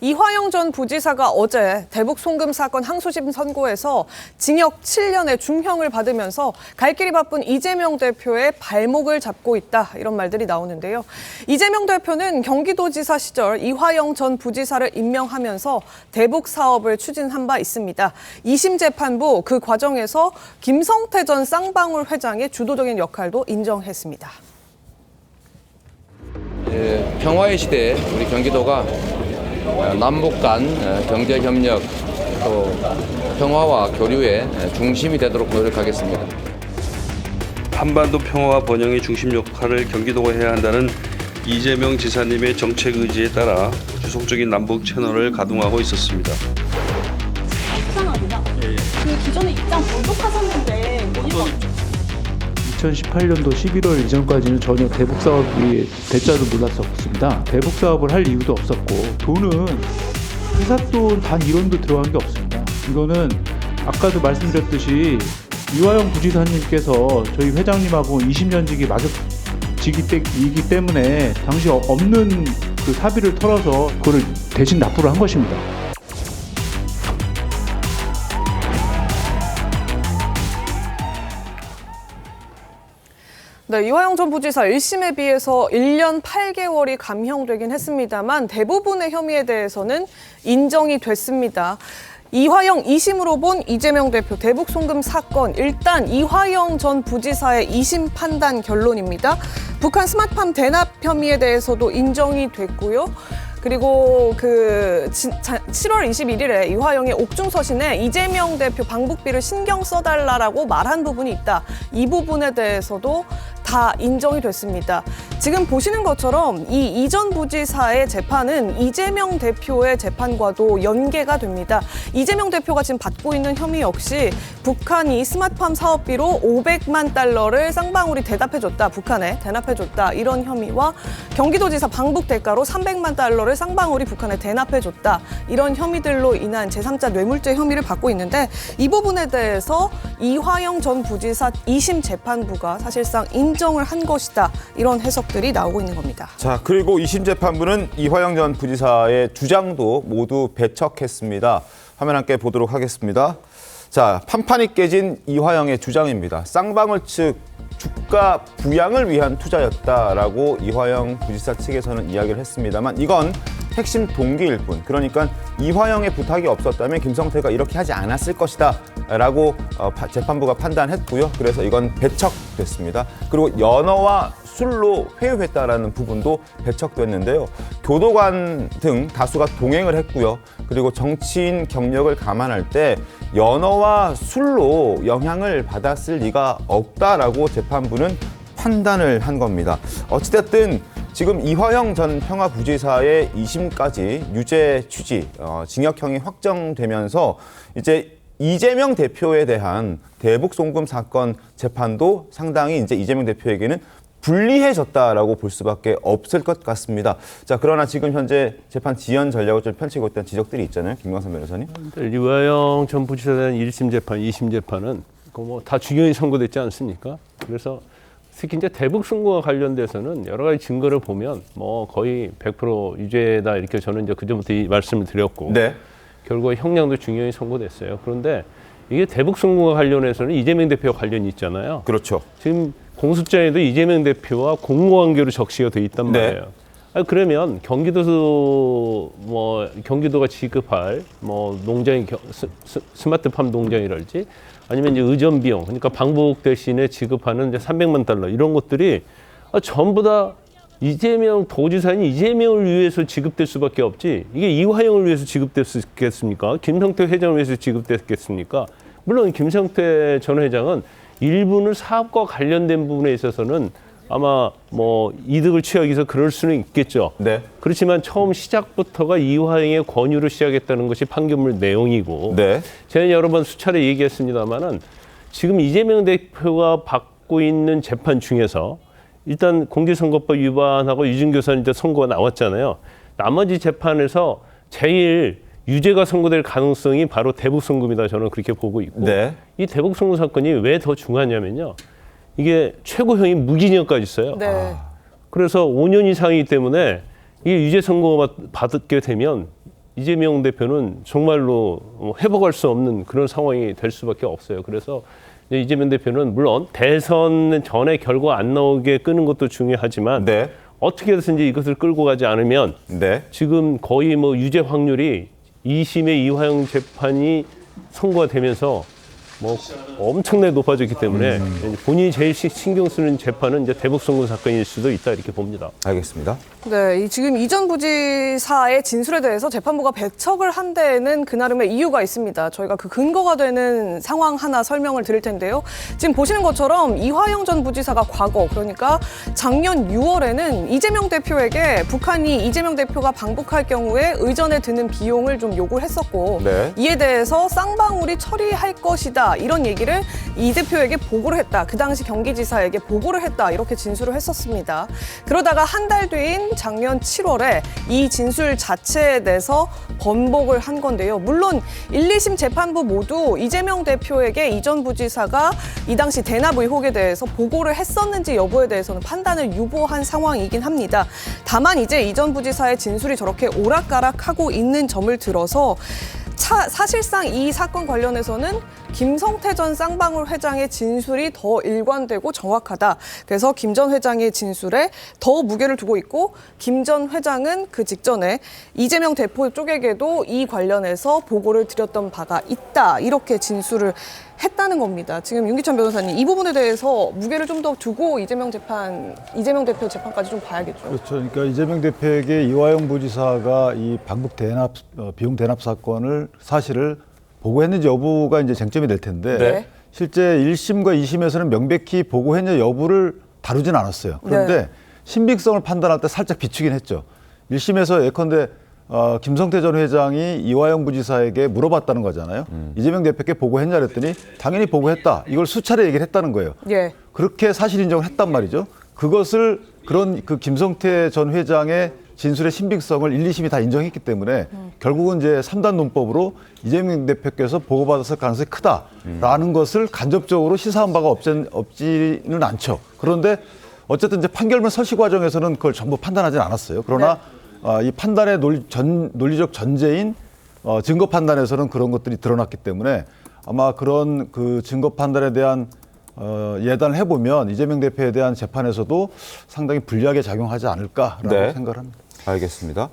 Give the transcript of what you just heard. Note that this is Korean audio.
이화영 전 부지사가 어제 대북 송금 사건 항소심 선고에서 징역 7년의 중형을 받으면서 갈 길이 바쁜 이재명 대표의 발목을 잡고 있다, 이런 말들이 나오는데요. 이재명 대표는 경기도지사 시절 이화영 전 부지사를 임명하면서 대북 사업을 추진한 바 있습니다. 2심 재판부 그 과정에서 김성태 전 쌍방울 회장의 주도적인 역할도 인정했습니다. 평화의 시대에 우리 경기도가 남북 간 경제 협력 또 평화와 교류의 중심이 되도록 노력하겠습니다. 한반도 평화와 번영의 중심 역할을 경기도가 해야 한다는 이재명 지사님의 정책 의지에 따라 지속적인 남북 채널을 가동하고 있었습니다. 이상합니다. 그 기존에 입장 번복하셨는데 2018년도 11월 이전까지는 전혀 대북 사업이 대자도 몰랐었습니다. 대북 사업을 할 이유도 없었고, 돈은 회사 돈 단 1원도 들어간 게 없습니다. 이거는 아까도 말씀드렸듯이 이화영 부지사님께서 저희 회장님하고 20년 지기 마격지기이기 때문에 당시 없는 그 사비를 털어서 그걸 대신 납부를 한 것입니다. 네, 이화영 전 부지사 1심에 비해서 1년 8개월이 감형되긴 했습니다만 대부분의 혐의에 대해서는 인정이 됐습니다. 이화영 2심으로 본 이재명 대표 대북 송금 사건, 일단 이화영 전 부지사의 2심 판단 결론입니다. 북한 스마트팜 대납 혐의에 대해서도 인정이 됐고요. 그리고 7월 21일에 이화영의 옥중서신에 이재명 대표 방북비를 신경 써달라고 말한 부분이 있다. 이 부분에 대해서도 다 인정이 됐습니다. 지금 보시는 것처럼 이 이전 부지사의 재판은 이재명 대표의 재판과도 연계가 됩니다. 이재명 대표가 지금 받고 있는 혐의 역시 북한이 스마트팜 사업비로 500만 달러를 쌍방울이 대납해줬다, 북한에 대납해줬다, 이런 혐의와 경기도지사 방북 대가로 300만 달러를 쌍방울이 북한에 대납해줬다, 이런 혐의들로 인한 제3자 뇌물죄 혐의를 받고 있는데, 이 부분에 대해서 이화영 전 부지사 2심 재판부가 사실상 인정을 한 것이다, 이런 해석들이 나오고 있는 겁니다. 자, 그리고 2심 재판부는 이화영 전 부지사의 주장도 모두 배척했습니다. 화면 함께 보도록 하겠습니다. 자, 판판이 깨진 이화영의 주장입니다. 쌍방울 측 주가 부양을 위한 투자였다라고 이화영 부지사 측에서는 이야기를 했습니다만, 이건 핵심 동기일 뿐, 그러니까 이화영의 부탁이 없었다면 김성태가 이렇게 하지 않았을 것이다 라고 재판부가 판단했고요. 그래서 이건 배척됐습니다. 그리고 연어와 술로 회유했다라는 부분도 배척됐는데요. 교도관 등 다수가 동행을 했고요. 그리고 정치인 경력을 감안할 때 연어와 술로 영향을 받았을 리가 없다라고 재판부는 판단을 한 겁니다. 어찌됐든 지금 이화영 전 평화부지사의 2심까지 유죄 취지, 징역형이 확정되면서 이제 이재명 대표에 대한 대북 송금 사건 재판도 상당히 이제 이재명 대표에게는 불리해졌다라고 볼 수밖에 없을 것 같습니다. 자, 그러나 지금 현재 재판 지연 전략을 좀 펼치고 있다는 지적들이 있잖아요, 김광선 변호사님. 이화영 전 부지사에 대한 1심 재판, 2심 재판은 다 중형이 선고됐지 않습니까? 그래서 특히 이제 대북 송금과 관련돼서는 여러 가지 증거를 보면 거의 100% 유죄다, 이렇게 저는 이제 그전부터 이 말씀을 드렸고, 네. 결국 형량도 중형이 선고됐어요. 그런데 이게 대북 송금과 관련해서는 이재명 대표와 관련이 있잖아요. 그렇죠. 지금 공소장에도 이재명 대표와 공모관계로 적시가 돼 있단 말이에요. 네. 그러면 경기도가 지급할 농장의 스마트팜 농장이랄지, 아니면 이제 의전 비용, 그러니까 방북 대신에 지급하는 이제 300만 달러, 이런 것들이 전부 다 이재명 도지사인 이재명을 위해서 지급될 수밖에 없지, 이게 이화영을 위해서 지급됐겠습니까? 김성태 회장을 위해서 지급됐겠습니까? 물론 김성태 전 회장은 일부는 사업과 관련된 부분에 있어서는 아마 이득을 취하기 위해서 그럴 수는 있겠죠. 네. 그렇지만 처음 시작부터가 이화영의 권유로 시작했다는 것이 판결문 내용이고, 네. 저는 여러 번 수차례 얘기했습니다만은 지금 이재명 대표가 받고 있는 재판 중에서 일단 공직선거법 위반하고 유증교사는 이제 선고가 나왔잖아요. 나머지 재판에서 제일 유죄가 선고될 가능성이 바로 대북 송금이다, 저는 그렇게 보고 있고, 네. 이 대북 송금 사건이 왜 더 중요하냐면요, 이게 최고형이 무기징역까지 있어요. 네. 그래서 5년 이상이기 때문에 이게 유죄 선고 받게 되면 이재명 대표는 정말로 회복할 수 없는 그런 상황이 될 수밖에 없어요. 그래서 이제 이재명 대표는 물론 대선 전에 결과 안 나오게 끄는 것도 중요하지만 네. 어떻게 해서든지 이것을 끌고 가지 않으면 네. 지금 거의 뭐 유죄 확률이 2심의 이화영 재판이 선고가 되면서 뭐 엄청나게 높아졌기 때문에 본인이 제일 신경 쓰는 재판은 이제 대북 선거 사건일 수도 있다 이렇게 봅니다. 알겠습니다. 네, 지금 이 전 부지사의 진술에 대해서 재판부가 배척을 한 데에는 그나름의 이유가 있습니다. 저희가 그 근거가 되는 상황 하나 설명을 드릴 텐데요. 지금 보시는 것처럼 이화영 전 부지사가 과거, 그러니까 작년 6월에는 이재명 대표에게 북한이 이재명 대표가 방북할 경우에 의전에 드는 비용을 좀 요구를 했었고 네. 이에 대해서 쌍방울이 처리할 것이다 이런 얘기를 이 대표에게 보고를 했다. 그 당시 경기지사에게 보고를 했다. 이렇게 진술을 했었습니다. 그러다가 한 달 뒤인 작년 7월에 이 진술 자체에 대해서 번복을 한 건데요. 물론 1, 2심 재판부 모두 이재명 대표에게 이 전 부지사가 이 당시 대납 의혹에 대해서 보고를 했었는지 여부에 대해서는 판단을 유보한 상황이긴 합니다. 다만 이제 이 전 부지사의 진술이 저렇게 오락가락하고 있는 점을 들어서 사실상 이 사건 관련해서는 김성태 전 쌍방울 회장의 진술이 더 일관되고 정확하다. 그래서 김 전 회장의 진술에 더 무게를 두고 있고 김 전 회장은 그 직전에 이재명 대표 쪽에게도 이 관련해서 보고를 드렸던 바가 있다. 이렇게 진술을 했다는 겁니다. 지금 윤기찬 변호사님 이 부분에 대해서 무게를 좀 더 두고 이재명 대표 재판까지 좀 봐야겠죠. 그렇죠. 그러니까 이재명 대표에게 이화영 부지사가 이 방북 대납 비용 대납 사건을 사실을 보고했는지 여부가 이제 쟁점이 될 텐데 네. 실제 1심과 2심에서는 명백히 보고했냐 여부를 다루진 않았어요. 그런데 네. 신빙성을 판단할 때 살짝 비추긴 했죠. 1심에서 예컨대 김성태 전 회장이 이화영 부지사에게 물어봤다는 거잖아요. 이재명 대표께 보고했냐 그랬더니 당연히 보고했다. 이걸 수차례 얘기를 했다는 거예요. 예. 그렇게 사실 인정을 했단 말이죠. 그것을 그 김성태 전 회장의 진술의 신빙성을 1, 2심이 다 인정했기 때문에 결국은 이제 3단 논법으로 이재명 대표께서 보고받았을 가능성이 크다라는 것을 간접적으로 시사한 바가 없지는 않죠. 그런데 어쨌든 이제 판결문 설시 과정에서는 그걸 전부 판단하지는 않았어요. 그러나 이 판단의 논리적 전제인 증거 판단에서는 그런 것들이 드러났기 때문에 아마 그런 그 증거 판단에 대한 예단을 해보면 이재명 대표에 대한 재판에서도 상당히 불리하게 작용하지 않을까라고 네. 생각을 합니다. 알겠습니다.